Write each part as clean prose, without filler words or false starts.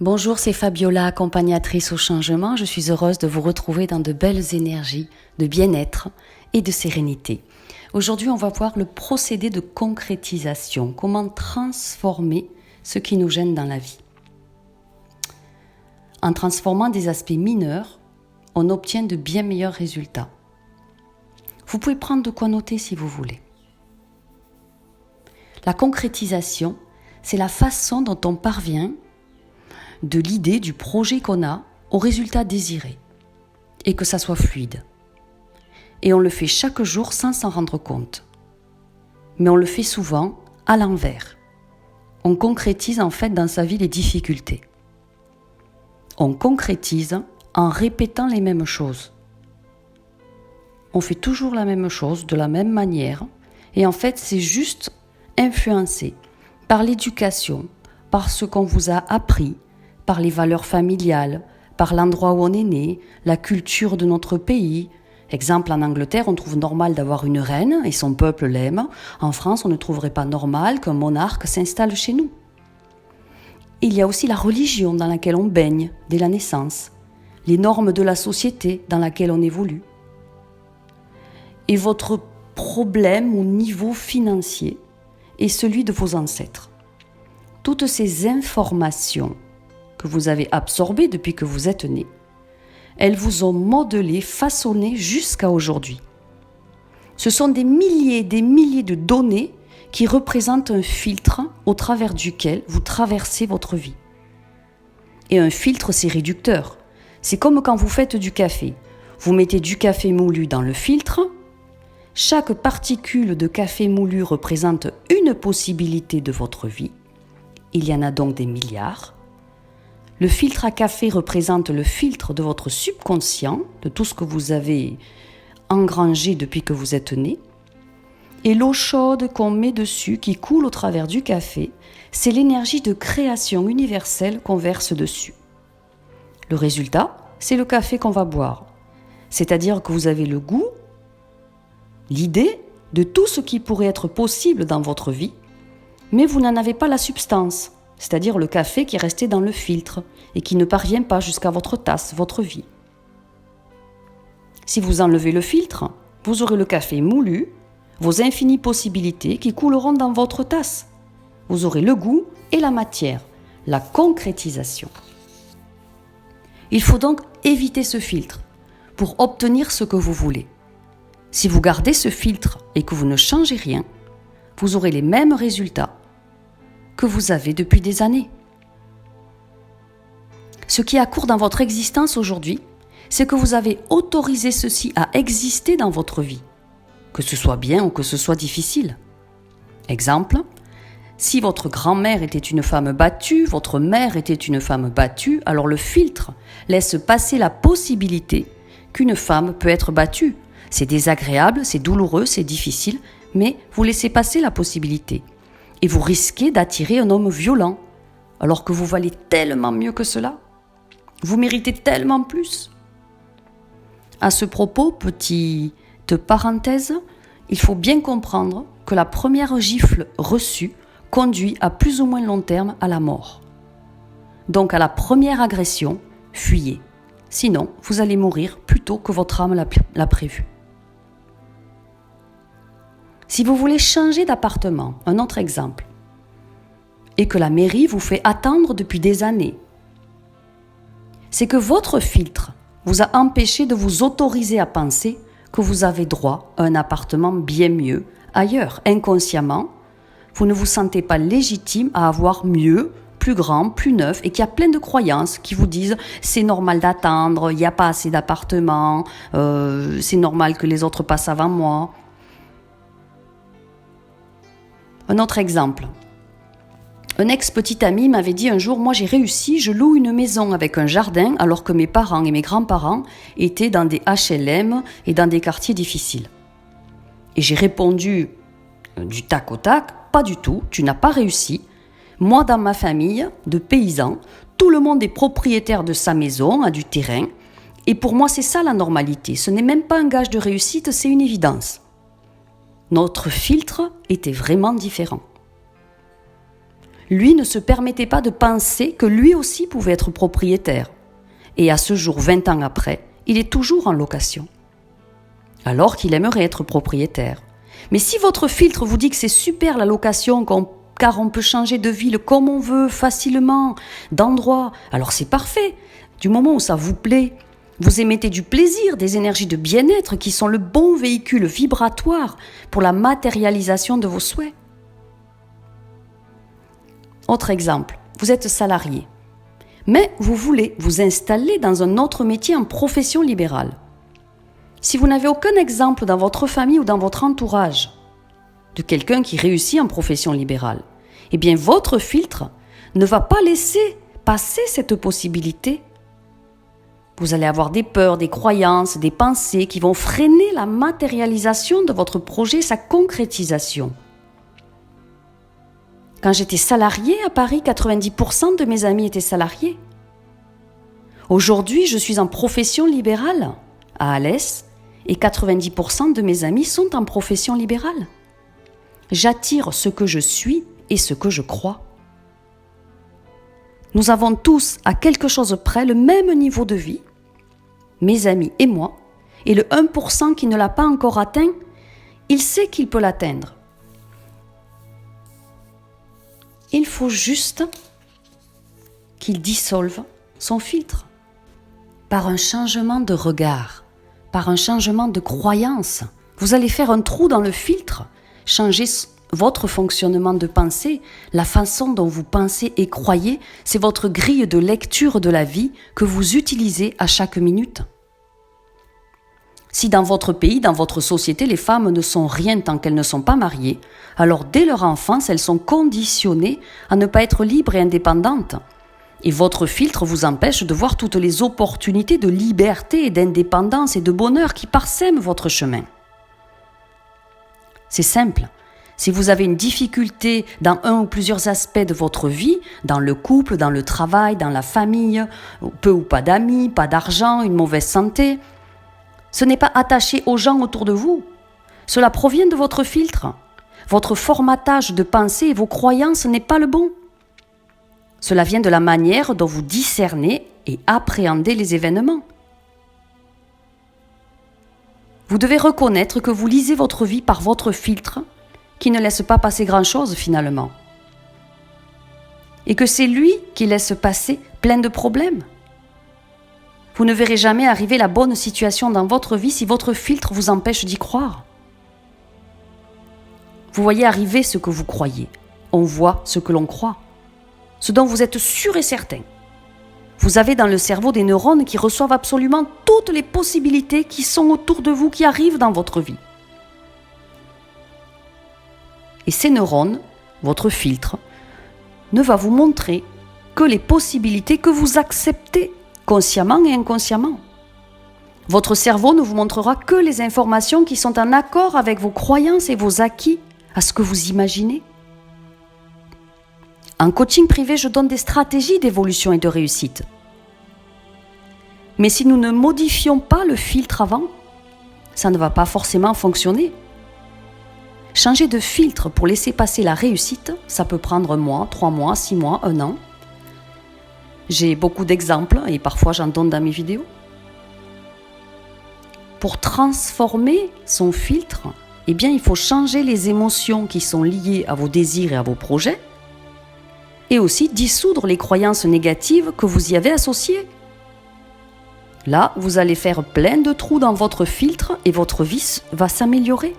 Bonjour, c'est Fabiola, accompagnatrice au changement. Je suis heureuse de vous retrouver dans de belles énergies, de bien-être et de sérénité. Aujourd'hui, on va voir le procédé de concrétisation, comment transformer ce qui nous gêne dans la vie. En transformant des aspects mineurs, on obtient de bien meilleurs résultats. Vous pouvez prendre de quoi noter si vous voulez. La concrétisation, c'est la façon dont on parvient de l'idée, du projet qu'on a, au résultat désiré, et que ça soit fluide. Et on le fait chaque jour sans s'en rendre compte. Mais on le fait souvent à l'envers. On concrétise en fait dans sa vie les difficultés. On concrétise en répétant les mêmes choses. On fait toujours la même chose, de la même manière, et en fait c'est juste influencé par l'éducation, par ce qu'on vous a appris, par les valeurs familiales, par l'endroit où on est né, la culture de notre pays. Exemple, en Angleterre, on trouve normal d'avoir une reine et son peuple l'aime. En France, on ne trouverait pas normal qu'un monarque s'installe chez nous. Il y a aussi la religion dans laquelle on baigne dès la naissance, les normes de la société dans laquelle on évolue. Et votre problème au niveau financier est celui de vos ancêtres. Toutes ces informations que vous avez absorbées depuis que vous êtes né, elles vous ont modelé, façonné jusqu'à aujourd'hui. Ce sont des milliers de données qui représentent un filtre au travers duquel vous traversez votre vie. Et un filtre, c'est réducteur. C'est comme quand vous faites du café. Vous mettez du café moulu dans le filtre. Chaque particule de café moulu représente une possibilité de votre vie. Il y en a donc des milliards. Le filtre à café représente le filtre de votre subconscient, de tout ce que vous avez engrangé depuis que vous êtes né. Et l'eau chaude qu'on met dessus, qui coule au travers du café, c'est l'énergie de création universelle qu'on verse dessus. Le résultat, c'est le café qu'on va boire. C'est-à-dire que vous avez le goût, l'idée de tout ce qui pourrait être possible dans votre vie, mais vous n'en avez pas la substance. C'est-à-dire le café qui est resté dans le filtre et qui ne parvient pas jusqu'à votre tasse, votre vie. Si vous enlevez le filtre, vous aurez le café moulu, vos infinies possibilités qui couleront dans votre tasse. Vous aurez le goût et la matière, la concrétisation. Il faut donc éviter ce filtre pour obtenir ce que vous voulez. Si vous gardez ce filtre et que vous ne changez rien, vous aurez les mêmes résultats que vous avez depuis des années. Ce qui a cours dans votre existence aujourd'hui, c'est que vous avez autorisé ceci à exister dans votre vie, que ce soit bien ou que ce soit difficile. Exemple, si votre grand-mère était une femme battue, votre mère était une femme battue, alors le filtre laisse passer la possibilité qu'une femme peut être battue. C'est désagréable, c'est douloureux, c'est difficile, mais vous laissez passer la possibilité. Et vous risquez d'attirer un homme violent, alors que vous valez tellement mieux que cela. Vous méritez tellement plus. À ce propos, petite parenthèse, il faut bien comprendre que la première gifle reçue conduit à plus ou moins long terme à la mort. Donc à la première agression, fuyez. Sinon, vous allez mourir plus tôt que votre âme l'a prévu. Si vous voulez changer d'appartement, un autre exemple, et que la mairie vous fait attendre depuis des années, c'est que votre filtre vous a empêché de vous autoriser à penser que vous avez droit à un appartement bien mieux ailleurs. Inconsciemment, vous ne vous sentez pas légitime à avoir mieux, plus grand, plus neuf, et qu'il y a plein de croyances qui vous disent c'est normal d'attendre, il n'y a pas assez d'appartements, c'est normal que les autres passent avant moi. Un autre exemple. Un ex-petit ami m'avait dit un jour, moi j'ai réussi, je loue une maison avec un jardin alors que mes parents et mes grands-parents étaient dans des HLM et dans des quartiers difficiles. Et j'ai répondu du tac au tac, pas du tout, tu n'as pas réussi. Moi dans ma famille de paysans, tout le monde est propriétaire de sa maison, a du terrain. Et pour moi c'est ça la normalité, ce n'est même pas un gage de réussite, c'est une évidence. Notre filtre était vraiment différent. lui ne se permettait pas de penser que lui aussi pouvait être propriétaire. Et à ce jour, 20 ans après, il est toujours en location. Alors qu'il aimerait être propriétaire. Mais si votre filtre vous dit que c'est super la location, car on peut changer de ville comme on veut, facilement, d'endroit, alors c'est parfait. Du moment où ça vous plaît, vous émettez du plaisir, des énergies de bien-être qui sont le bon véhicule vibratoire pour la matérialisation de vos souhaits. Autre exemple, vous êtes salarié, mais vous voulez vous installer dans un autre métier en profession libérale. Si vous n'avez aucun exemple dans votre famille ou dans votre entourage de quelqu'un qui réussit en profession libérale, eh bien votre filtre ne va pas laisser passer cette possibilité. Vous allez avoir des peurs, des croyances, des pensées qui vont freiner la matérialisation de votre projet, sa concrétisation. Quand j'étais salariée à Paris, 90% de mes amis étaient salariés. Aujourd'hui, je suis en profession libérale à Alès et 90% de mes amis sont en profession libérale. J'attire ce que je suis et ce que je crois. Nous avons tous, à quelque chose près, le même niveau de vie, mes amis et moi, et le 1% qui ne l'a pas encore atteint, il sait qu'il peut l'atteindre. Il faut juste qu'il dissolve son filtre par un changement de regard, par un changement de croyance. Vous allez faire un trou dans le filtre, changer votre fonctionnement de pensée, la façon dont vous pensez et croyez, c'est votre grille de lecture de la vie que vous utilisez à chaque minute. Si dans votre pays, dans votre société, les femmes ne sont rien tant qu'elles ne sont pas mariées, alors dès leur enfance, elles sont conditionnées à ne pas être libres et indépendantes. Et votre filtre vous empêche de voir toutes les opportunités de liberté et d'indépendance et de bonheur qui parsèment votre chemin. C'est simple. Si vous avez une difficulté dans un ou plusieurs aspects de votre vie, dans le couple, dans le travail, dans la famille, peu ou pas d'amis, pas d'argent, une mauvaise santé, ce n'est pas attaché aux gens autour de vous. Cela provient de votre filtre. Votre formatage de pensée et vos croyances n'est pas le bon. Cela vient de la manière dont vous discernez et appréhendez les événements. Vous devez reconnaître que vous lisez votre vie par votre filtre, qui ne laisse pas passer grand-chose finalement. Et que c'est lui qui laisse passer plein de problèmes. Vous ne verrez jamais arriver la bonne situation dans votre vie si votre filtre vous empêche d'y croire. Vous voyez arriver ce que vous croyez. On voit ce que l'on croit. Ce dont vous êtes sûr et certain. Vous avez dans le cerveau des neurones qui reçoivent absolument toutes les possibilités qui sont autour de vous, qui arrivent dans votre vie. Et ces neurones, votre filtre, ne va vous montrer que les possibilités que vous acceptez consciemment et inconsciemment. Votre cerveau ne vous montrera que les informations qui sont en accord avec vos croyances et vos acquis à ce que vous imaginez. En coaching privé, je donne des stratégies d'évolution et de réussite. Mais si nous ne modifions pas le filtre avant, ça ne va pas forcément fonctionner. Changer de filtre pour laisser passer la réussite, ça peut prendre un mois, 3 mois, 6 mois, 1 an. J'ai beaucoup d'exemples et parfois j'en donne dans mes vidéos. Pour transformer son filtre, eh bien, il faut changer les émotions qui sont liées à vos désirs et à vos projets et aussi dissoudre les croyances négatives que vous y avez associées. Là, vous allez faire plein de trous dans votre filtre et votre vie va s'améliorer.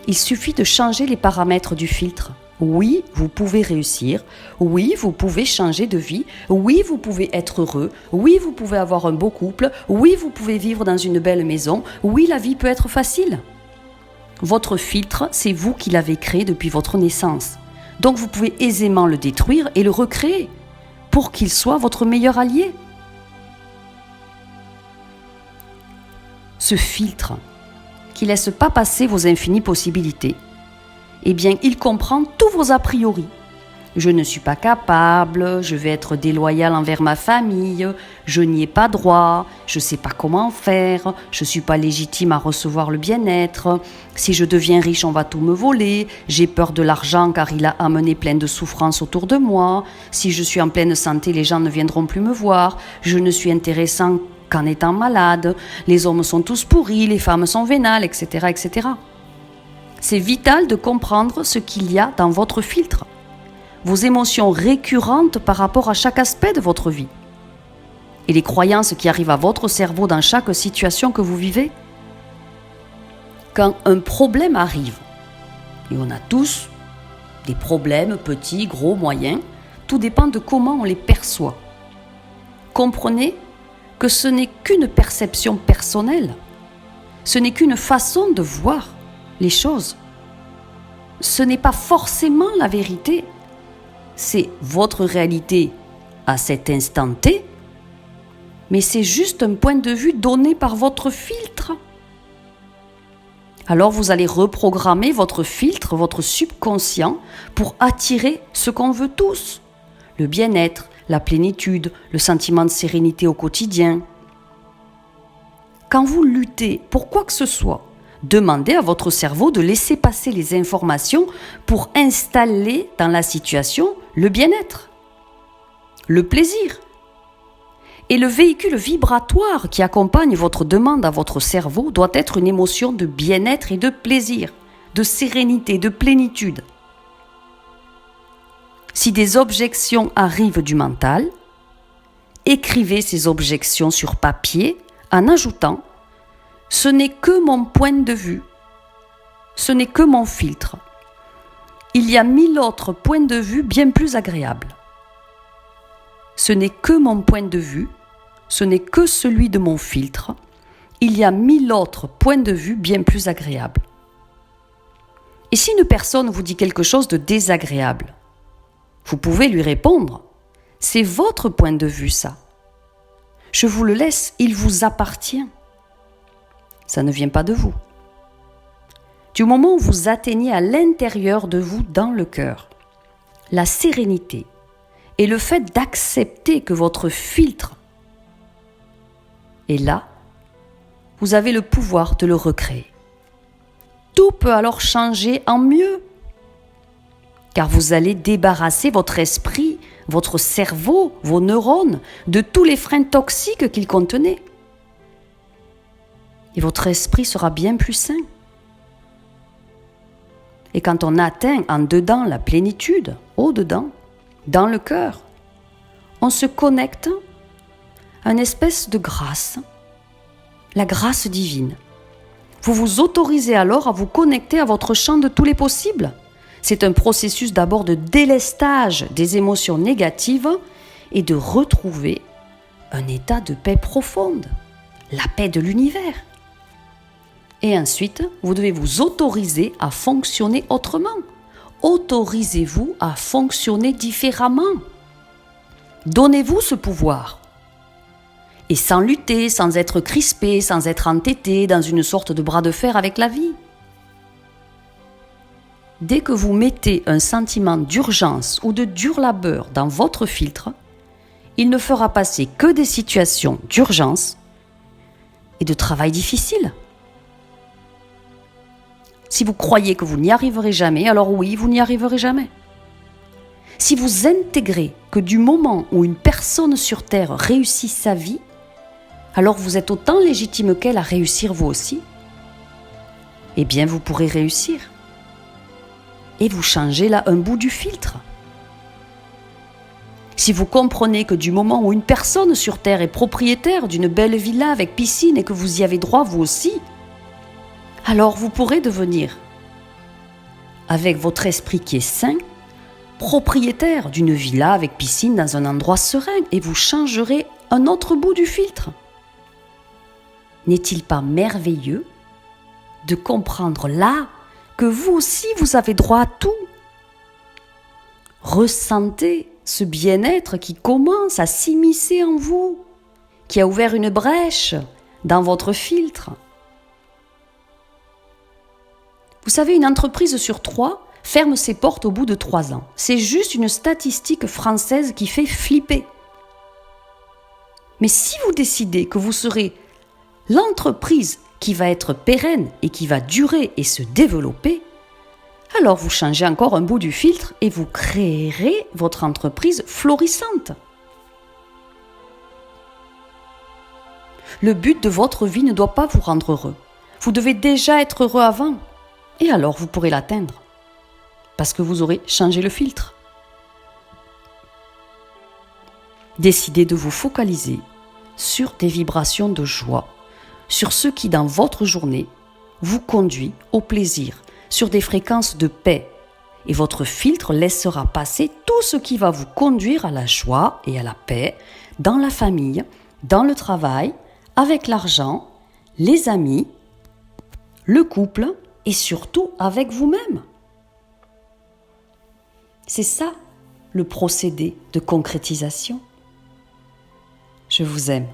Il suffit de changer les paramètres du filtre. Oui, vous pouvez réussir. Oui, vous pouvez changer de vie. Oui, vous pouvez être heureux. Oui, vous pouvez avoir un beau couple. Oui, vous pouvez vivre dans une belle maison. Oui, la vie peut être facile. Votre filtre, c'est vous qui l'avez créé depuis votre naissance. Donc vous pouvez aisément le détruire et le recréer pour qu'il soit votre meilleur allié. Ce filtre qui ne laisse pas passer vos infinies possibilités, eh bien, il comprend tous vos a priori. Je ne suis pas capable, je vais être déloyal envers ma famille, je n'y ai pas droit, je ne sais pas comment faire, je ne suis pas légitime à recevoir le bien-être, si je deviens riche on va tout me voler, j'ai peur de l'argent car il a amené plein de souffrances autour de moi, si je suis en pleine santé les gens ne viendront plus me voir, je ne suis intéressant qu'en étant malade, les hommes sont tous pourris, les femmes sont vénales, etc., etc. C'est vital de comprendre ce qu'il y a dans votre filtre, vos émotions récurrentes par rapport à chaque aspect de votre vie et les croyances qui arrivent à votre cerveau dans chaque situation que vous vivez. Quand un problème arrive, et on a tous des problèmes, petits, gros, moyens, tout dépend de comment on les perçoit. Comprenez que ce n'est qu'une perception personnelle, ce n'est qu'une façon de voir les choses. Ce n'est pas forcément la vérité. C'est votre réalité à cet instant T, mais c'est juste un point de vue donné par votre filtre. Alors vous allez reprogrammer votre filtre, votre subconscient, pour attirer ce qu'on veut tous. Le bien-être, la plénitude, le sentiment de sérénité au quotidien. Quand vous luttez pour quoi que ce soit, demandez à votre cerveau de laisser passer les informations pour installer dans la situation le bien-être, le plaisir. Et le véhicule vibratoire qui accompagne votre demande à votre cerveau doit être une émotion de bien-être et de plaisir, de sérénité, de plénitude. Si des objections arrivent du mental, écrivez ces objections sur papier en ajoutant « Ce n'est que mon point de vue, ce n'est que mon filtre. Il y a 1000 autres points de vue bien plus agréables. Ce n'est que mon point de vue, ce n'est que celui de mon filtre. Il y a 1000 autres points de vue bien plus agréables. » Et si une personne vous dit quelque chose de désagréable, vous pouvez lui répondre « C'est votre point de vue ça. Je vous le laisse, il vous appartient. » Ça ne vient pas de vous. Du moment où vous atteignez à l'intérieur de vous, dans le cœur, la sérénité et le fait d'accepter que votre filtre est là, vous avez le pouvoir de le recréer. Tout peut alors changer en mieux, car vous allez débarrasser votre esprit, votre cerveau, vos neurones de tous les freins toxiques qu'ils contenaient. Et votre esprit sera bien plus sain. Et quand on atteint en dedans la plénitude, au-dedans, dans le cœur, on se connecte à une espèce de grâce, la grâce divine. Vous vous autorisez alors à vous connecter à votre champ de tous les possibles. C'est un processus d'abord de délestage des émotions négatives et de retrouver un état de paix profonde, la paix de l'univers. Et ensuite, vous devez vous autoriser à fonctionner autrement. Autorisez-vous à fonctionner différemment. Donnez-vous ce pouvoir. Et sans lutter, sans être crispé, sans être entêté dans une sorte de bras de fer avec la vie. Dès que vous mettez un sentiment d'urgence ou de dur labeur dans votre filtre, il ne fera passer que des situations d'urgence et de travail difficile. Si vous croyez que vous n'y arriverez jamais, alors oui, vous n'y arriverez jamais. Si vous intégrez que du moment où une personne sur Terre réussit sa vie, alors vous êtes autant légitime qu'elle à réussir vous aussi, eh bien vous pourrez réussir. Et vous changez là un bout du filtre. Si vous comprenez que du moment où une personne sur Terre est propriétaire d'une belle villa avec piscine et que vous y avez droit vous aussi, alors vous pourrez devenir, avec votre esprit qui est sain, propriétaire d'une villa avec piscine dans un endroit serein et vous changerez un autre bout du filtre. N'est-il pas merveilleux de comprendre là que vous aussi vous avez droit à tout? Ressentez ce bien-être qui commence à s'immiscer en vous, qui a ouvert une brèche dans votre filtre. Vous savez, une entreprise sur 3 ferme ses portes au bout de 3 ans. C'est juste une statistique française qui fait flipper. Mais si vous décidez que vous serez l'entreprise qui va être pérenne et qui va durer et se développer, alors vous changez encore un bout du filtre et vous créerez votre entreprise florissante. Le but de votre vie ne doit pas vous rendre heureux. Vous devez déjà être heureux avant. Et alors vous pourrez l'atteindre. Parce que vous aurez changé le filtre. Décidez de vous focaliser sur des vibrations de joie, sur ce qui dans votre journée vous conduit au plaisir, sur des fréquences de paix. Et votre filtre laissera passer tout ce qui va vous conduire à la joie et à la paix dans la famille, dans le travail, avec l'argent, les amis, le couple et surtout avec vous-même. C'est ça le procédé de concrétisation. Je vous aime.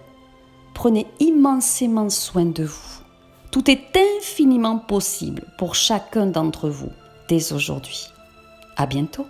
Prenez immensément soin de vous. Tout est infiniment possible pour chacun d'entre vous dès aujourd'hui. À bientôt.